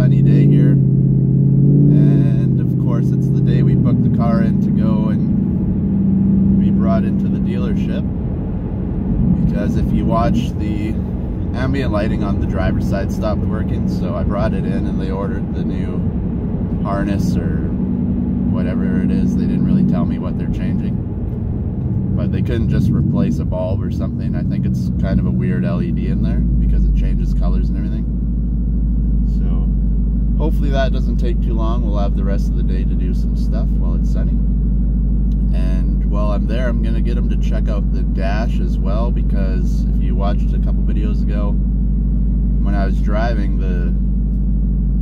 sunny day here, and of course it's the day we booked the car in to go and be brought into the dealership, because if you watch, the ambient lighting on the driver's side stopped working, so I brought it in and they ordered the new harness or whatever it is. They didn't really tell me what they're changing, but they couldn't just replace a bulb or something. I think it's kind of a weird LED in there because it changes colors and everything. So hopefully that doesn't take too long. We'll have the rest of the day to do some stuff while it's sunny. And while I'm there, I'm gonna get them to check out the dash as well, because if you watched a couple videos ago, when I was driving, the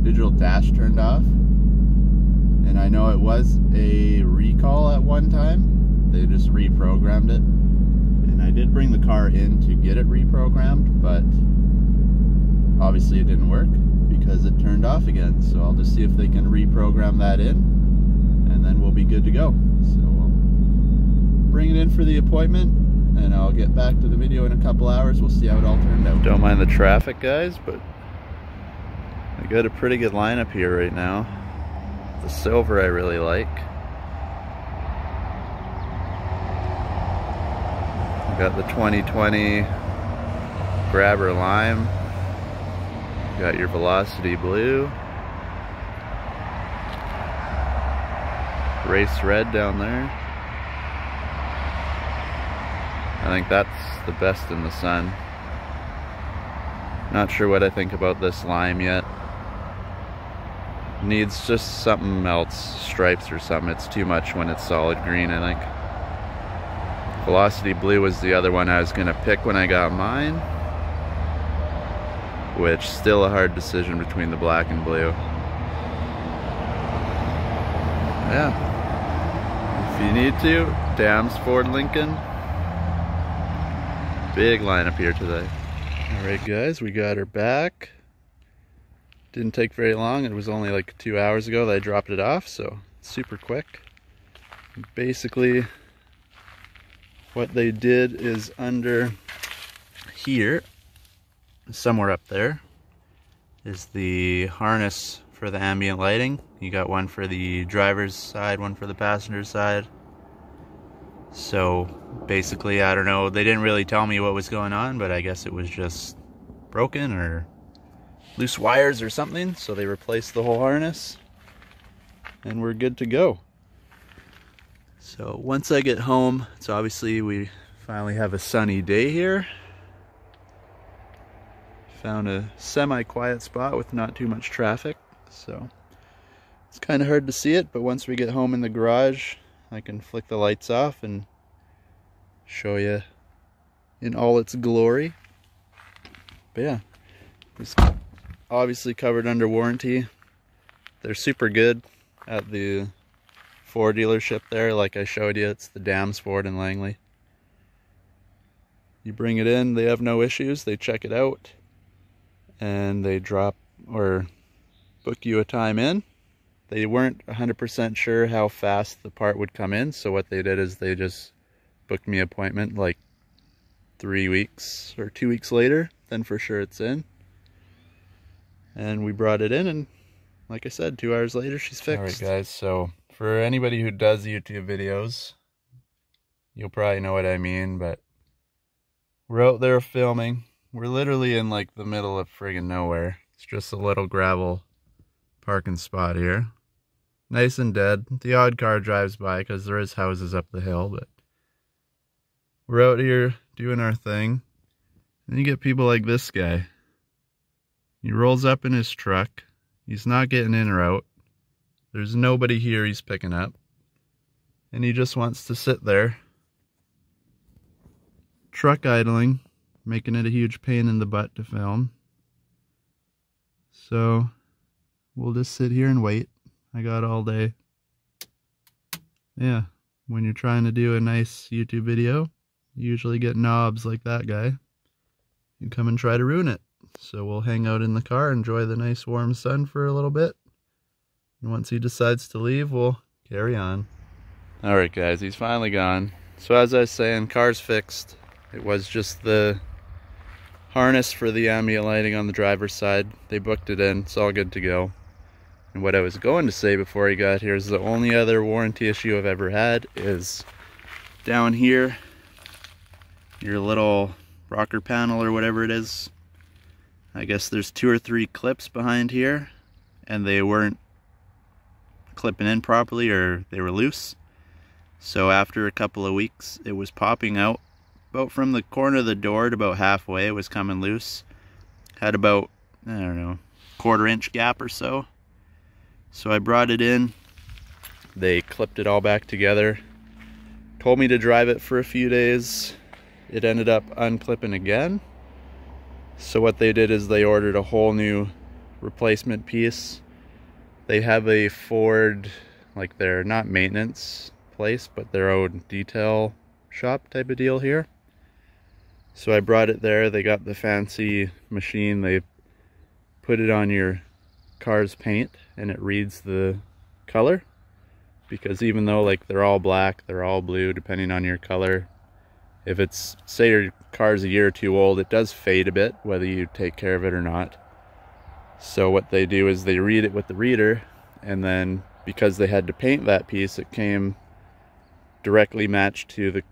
digital dash turned off. And I know it was a recall at one time. They just reprogrammed it. And I did bring the car in to get it reprogrammed, but obviously it didn't work because it turned off again. So I'll just see if they can reprogram that in, and then we'll be good to go. So we'll bring it in for the appointment, and I'll get back to the video in a couple hours. We'll see how it all turned out. Don't mind the traffic, guys, but I got a pretty good lineup here right now. The silver I really like. We got the 2020 Grabber Lime. You got your Velocity Blue. Race Red down there. I think that's the best in the sun. Not sure what I think about this lime yet. Needs just something else, stripes or something. It's too much when it's solid green, I think. Velocity Blue was the other one I was gonna pick when I got mine, which still a hard decision between the black and blue. Yeah, if you need to, Dams Ford Lincoln. Big lineup here today. Alright guys, we got her back. Didn't take very long. It was only like 2 hours ago that I dropped it off, so super quick. Basically, what they did is under here, somewhere up there, is the harness for the ambient lighting. You got one for the driver's side, one for the passenger side. So basically, I don't know, they didn't really tell me what was going on, but I guess it was just broken or loose wires or something, so they replaced the whole harness and we're good to go. So once I get home, it's obviously we finally have a sunny day here. Found a semi-quiet spot with not too much traffic, so it's kind of hard to see it, but once we get home in the garage, I can flick the lights off and show you in all its glory. But yeah, it's obviously covered under warranty. They're super good at the Ford dealership there, like I showed you. It's the Dams Ford in Langley. You bring it in, they have no issues. They check it out and they drop or book you a time in. They weren't 100% sure how fast the part would come in, so what they did is they just booked me an appointment like 3 weeks or 2 weeks later, then for sure it's in. And we brought it in, and like I said, 2 hours later she's fixed. Alright guys, so for anybody who does YouTube videos, you'll probably know what I mean, but we're out there filming. We're literally in like the middle of friggin' nowhere. It's just a little gravel parking spot here. Nice and dead. The odd car drives by because there is houses up the hill, but we're out here doing our thing. And you get people like this guy. He rolls up in his truck. He's not getting in or out. There's nobody here he's picking up. And he just wants to sit there, truck idling, making it a huge pain in the butt to film. So we'll just sit here and wait. I got all day. Yeah, when you're trying to do a nice YouTube video, you usually get knobs like that guy. You come and try to ruin it. So we'll hang out in the car, enjoy the nice warm sun for a little bit. And once he decides to leave, we'll carry on. Alright guys, he's finally gone. So as I was saying, car's fixed. It was just the harness for the ambient lighting on the driver's side. They booked it in, it's all good to go. And what I was going to say before I got here is the only other warranty issue I've ever had is down here, your little rocker panel or whatever it is. I guess there's 2 or 3 clips behind here and they weren't clipping in properly, or they were loose. So after a couple of weeks it was popping out about from the corner of the door to about halfway. It was coming loose. Had about, I don't know, 1/4 inch gap or so. So I brought it in, they clipped it all back together, told me to drive it for a few days. It ended up unclipping again. So what they did is they ordered a whole new replacement piece. They have a Ford, like their, not maintenance place, but their own detail shop type of deal here. So I brought it there, they got the fancy machine, they put it on your car's paint and it reads the color, because even though like they're all black, they're all blue depending on your color, if it's, say your car's a year or 2 old, it does fade a bit whether you take care of it or not. So what they do is they read it with the reader, and then because they had to paint that piece, it came directly matched to the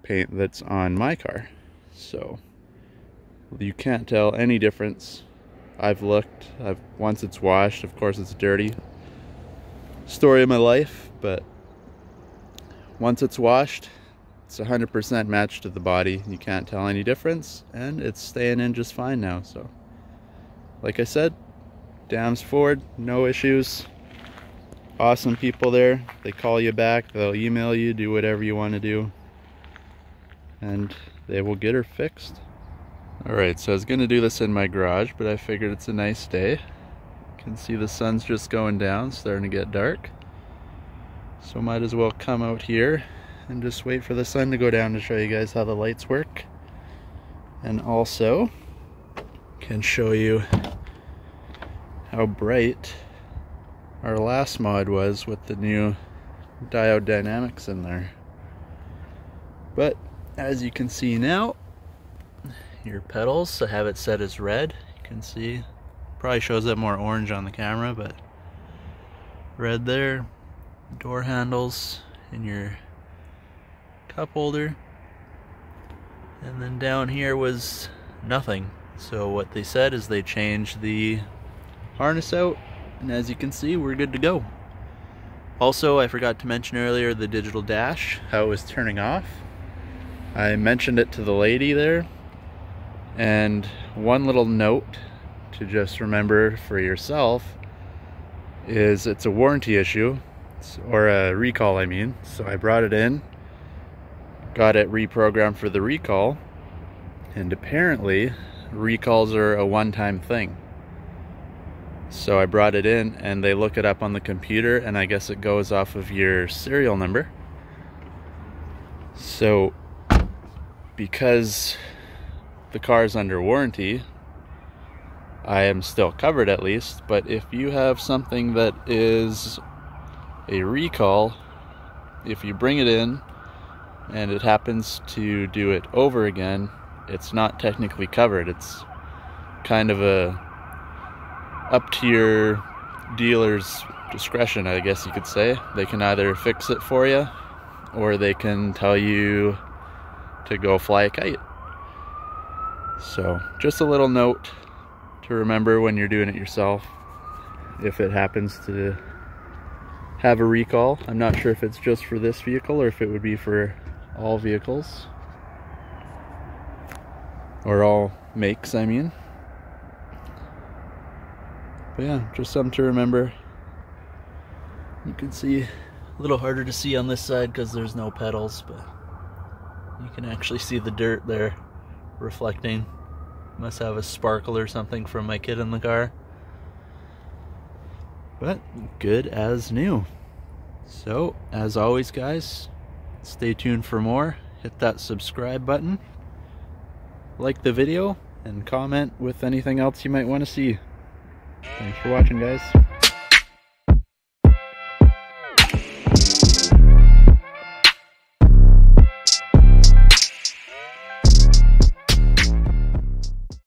paint that's on my car. So you can't tell any difference. I've looked, once it's washed, of course it's dirty. Story of my life, but once it's washed, it's 100% matched to the body. You can't tell any difference, and it's staying in just fine now. So like I said, Dams Ford, no issues. Awesome people there. They call you back, they'll email you, do whatever you want to do, and they will get her fixed. Alright, so I was going to do this in my garage, but I figured it's a nice day. You can see the sun's just going down, starting to get dark. So might as well come out here and just wait for the sun to go down to show you guys how the lights work. And also can show you how bright our last mod was with the new diode dynamics in there. But as you can see now, your pedals, I have it set as red. You can see, probably shows up more orange on the camera, but red there. Door handles and your cup holder. And then down here was nothing. So what they said is they changed the harness out, and as you can see, we're good to go. Also, I forgot to mention earlier the digital dash, how it was turning off. I mentioned it to the lady there, and one little note to just remember for yourself is it's a warranty issue, or a recall I mean. So I brought it in, got it reprogrammed for the recall, and apparently recalls are a one-time thing. So I brought it in and they look it up on the computer, and I guess it goes off of your serial number. So because the car is under warranty, I am still covered at least. But if you have something that is a recall, if you bring it in and it happens to do it over again, it's not technically covered. It's kind of a up to your dealer's discretion, I guess you could say. They can either fix it for you, or they can tell you to go fly a kite. So just a little note to remember when you're doing it yourself, if it happens to have a recall. I'm not sure if it's just for this vehicle or if it would be for all vehicles, or all makes, I mean. But yeah, just something to remember. You can see, a little harder to see on this side because there's no pedals, but you can actually see the dirt there reflecting. Must have a sparkle or something from my kid in the car. But good as new. So as always guys, stay tuned for more. Hit that subscribe button, like the video, and comment with anything else you might want to see. Thanks for watching guys.